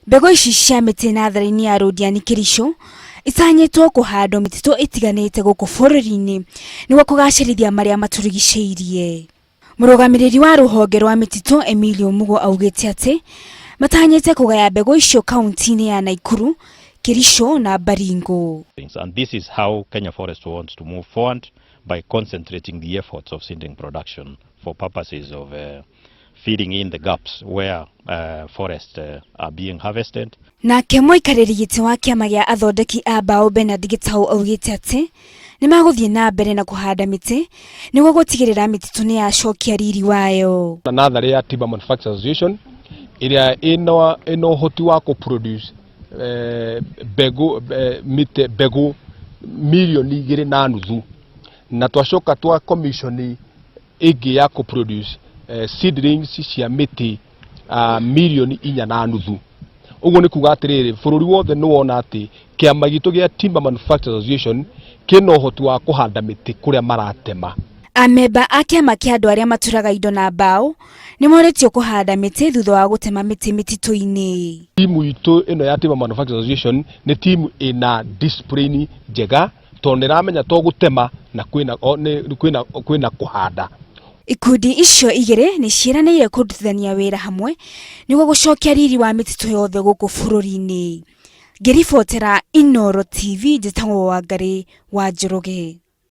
Mbegũ ici cia mĩtĩ natharĩ-inĩ ya Londiani Kericho itanyĩtwo kũhandwo mĩtitũ ĩtiganĩte gũkũ bũrũri-inĩ nĩguo kũgacĩrithia marĩa matũrigicĩirie. Mũrũgamĩrĩri wa rũhonge rwa mĩtitũ Emilio Mugo augĩte atĩ matanyĩte kũgaya mbegũ icio kaunti-inĩ ya Nakuru, Kericho na Baringo. And this is how Kenya Forest wants to move forward by concentrating the efforts of seedling production for purposes of filling in the gaps where forests are being harvested. Nake mũikarĩri gĩtĩ wa kĩama gĩa athondeki a mbaũ Bernard Gitau augĩte atĩ nĩ magũthiĩ na mbere na kũhanda mĩtĩ nĩguo gũtigĩrĩra mĩtitũ nĩ yacokia riri wayo. Natharĩ ya Timber Manufacturers Association ĩrĩa ĩna ũhoti wa kũ-produce mbegũ milioni 2.5 na twacoka twa commission ĩngĩ ya kũ-produce seedlings cia mĩtĩ milioni 4.5. Ũguo nĩ kuga atĩrĩrĩ, bũrũri wothe nĩ wona atĩ kĩama gitũ gĩa Timber Manufacturers Association kĩna ũhoti wa kũhanda mĩtĩ kũrĩa maratema. Amemba a kĩama kĩa andũ arĩa maturaga indo na mbaũ nĩ morĩtio kũhanda mĩtĩ thutha wa gũtema mĩtĩ mĩtitũ-inĩ. Timu itũ ĩno ya Timber Manufacturers Association nĩ timu ĩna discipline njega tondũ nĩ ramenya to gũtema na kwĩna kũhanda. Ikundi icio igĩrĩ nĩ ciĩranĩire kũrutithania wĩra hamwe nĩguo gũcokia riri wa mĩtitũ yothe gũkũ bũrũri-inĩ. Ngĩribotera Inooro TV, njĩtagwo Wangari wa Njoroge.